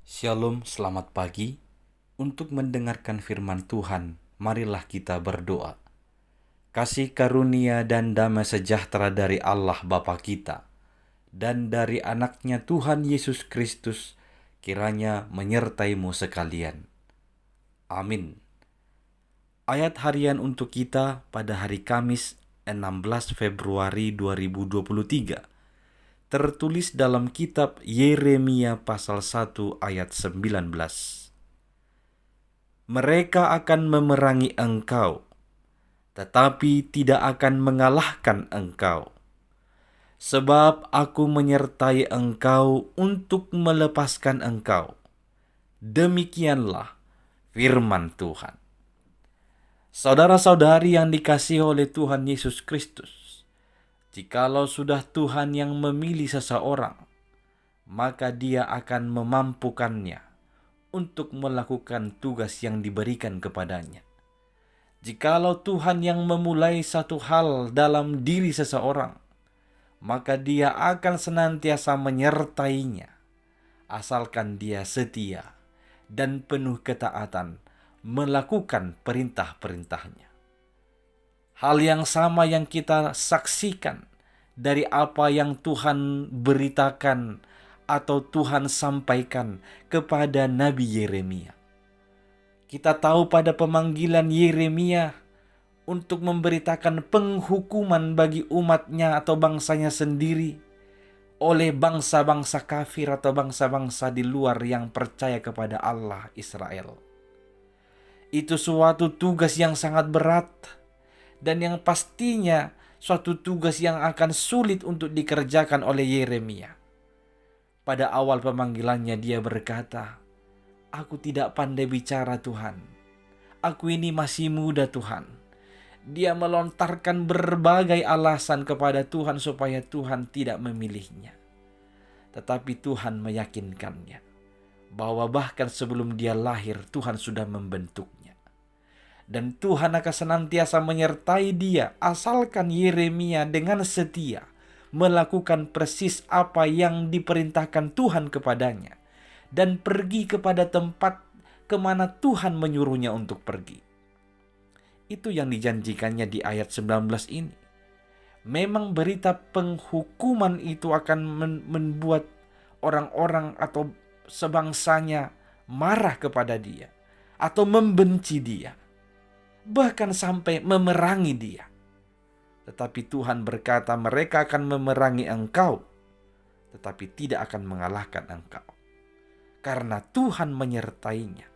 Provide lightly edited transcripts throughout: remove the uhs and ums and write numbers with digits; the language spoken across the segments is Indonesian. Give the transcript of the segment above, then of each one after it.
Shalom, selamat pagi. Untuk mendengarkan firman Tuhan, marilah kita berdoa. Kasih karunia dan damai sejahtera dari Allah Bapa kita dan dari anaknya Tuhan Yesus Kristus kiranya menyertaimu sekalian. Amin. Ayat harian untuk kita pada hari Kamis 16 Februari 2023 tertulis dalam kitab Yeremia pasal 1 ayat 19. Mereka akan memerangi engkau, tetapi tidak akan mengalahkan engkau. Sebab aku menyertai engkau untuk melepaskan engkau. Demikianlah firman Tuhan. Saudara-saudari yang dikasihi oleh Tuhan Yesus Kristus, jikalau sudah Tuhan yang memilih seseorang, maka Dia akan memampukannya untuk melakukan tugas yang diberikan kepadanya. Jikalau Tuhan yang memulai satu hal dalam diri seseorang, maka Dia akan senantiasa menyertainya, asalkan dia setia dan penuh ketaatan melakukan perintah-perintahnya. Hal yang sama yang kita saksikan dari apa yang Tuhan beritakan atau Tuhan sampaikan kepada Nabi Yeremia. Kita tahu pada pemanggilan Yeremia untuk memberitakan penghukuman bagi umatnya atau bangsanya sendiri oleh bangsa-bangsa kafir atau bangsa-bangsa di luar yang percaya kepada Allah Israel. Itu suatu tugas yang sangat berat dan yang pastinya suatu tugas yang akan sulit untuk dikerjakan oleh Yeremia. Pada awal pemanggilannya dia berkata, "Aku tidak pandai bicara, Tuhan. Aku ini masih muda, Tuhan." Dia melontarkan berbagai alasan kepada Tuhan supaya Tuhan tidak memilihnya. Tetapi Tuhan meyakinkannya bahwa bahkan sebelum dia lahir, Tuhan sudah membentuknya. Dan Tuhan akan senantiasa menyertai dia asalkan Yeremia dengan setia melakukan persis apa yang diperintahkan Tuhan kepadanya dan pergi kepada tempat kemana Tuhan menyuruhnya untuk pergi. Itu yang dijanjikannya di ayat 19 ini. Memang berita penghukuman itu akan membuat orang-orang atau sebangsanya marah kepada dia atau membenci dia, bahkan sampai memerangi dia. Tetapi Tuhan berkata, mereka akan memerangi engkau, tetapi tidak akan mengalahkan engkau. Karena Tuhan menyertainya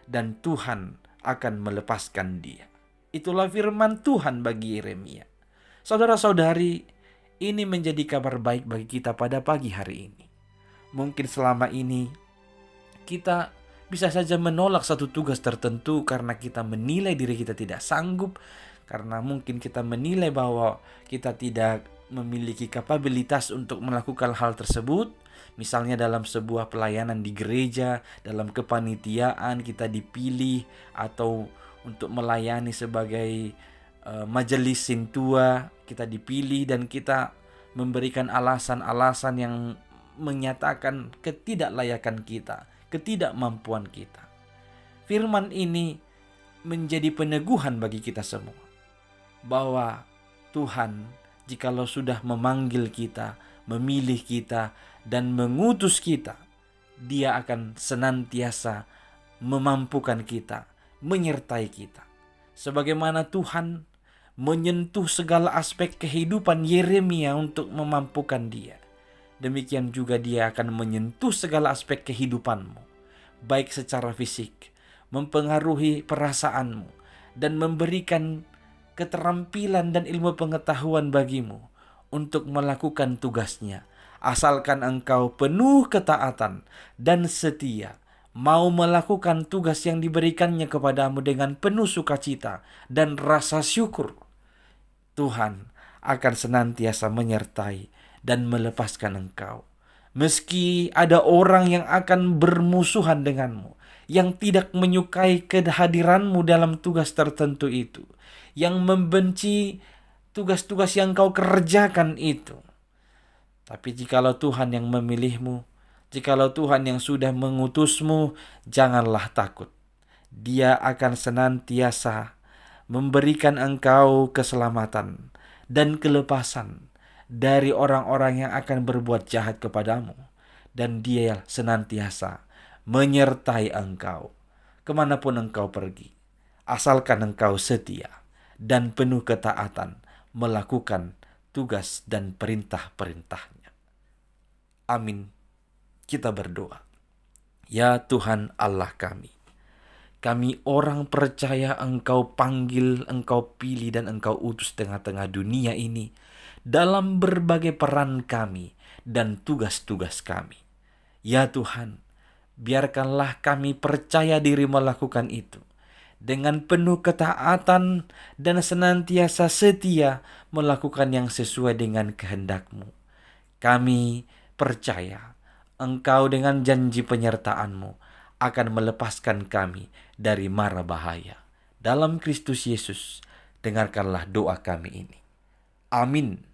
dan Tuhan akan melepaskan dia. Itulah firman Tuhan bagi Yeremia. Saudara-saudari, ini menjadi kabar baik bagi kita pada pagi hari ini. Mungkin selama ini kita bisa saja menolak satu tugas tertentu karena kita menilai diri kita tidak sanggup, karena mungkin kita menilai bahwa kita tidak memiliki kapabilitas untuk melakukan hal tersebut. Misalnya dalam sebuah pelayanan di gereja, dalam kepanitiaan kita dipilih atau untuk melayani sebagai majelis sintua, kita dipilih dan kita memberikan alasan-alasan yang menyatakan ketidaklayakan kita, ketidakmampuan kita. Firman ini menjadi peneguhan bagi kita semua bahwa Tuhan jikalau sudah memanggil kita, memilih kita dan mengutus kita, Dia akan senantiasa memampukan kita, menyertai kita. Sebagaimana Tuhan menyentuh segala aspek kehidupan Yeremia untuk memampukan dia, demikian juga Dia akan menyentuh segala aspek kehidupanmu, baik secara fisik, mempengaruhi perasaanmu, dan memberikan keterampilan dan ilmu pengetahuan bagimu untuk melakukan tugasnya, asalkan engkau penuh ketaatan dan setia, mau melakukan tugas yang diberikannya kepadamu dengan penuh sukacita dan rasa syukur. Tuhan akan senantiasa menyertai dan melepaskan engkau. Meski ada orang yang akan bermusuhan denganmu, yang tidak menyukai kehadiranmu dalam tugas tertentu itu, yang membenci tugas-tugas yang kau kerjakan itu. Tapi jikalau Tuhan yang memilihmu, Jikalau Tuhan yang sudah mengutusmu, janganlah takut. Dia akan senantiasa memberikan engkau keselamatan dan kelepasan dari orang-orang yang akan berbuat jahat kepadamu. Dan Dia senantiasa menyertai engkau kemanapun engkau pergi, asalkan engkau setia dan penuh ketaatan melakukan tugas dan perintah-perintahnya. Amin. Kita berdoa. Ya Tuhan Allah kami orang percaya Engkau panggil, Engkau pilih, dan Engkau utus tengah-tengah dunia ini dalam berbagai peran kami dan tugas-tugas kami. Ya Tuhan, biarkanlah kami percaya diri melakukan itu dengan penuh ketaatan dan senantiasa setia melakukan yang sesuai dengan kehendak-Mu. Kami percaya Engkau dengan janji penyertaan-Mu akan melepaskan kami dari mara bahaya. Dalam Kristus Yesus, dengarkanlah doa kami ini. Amin.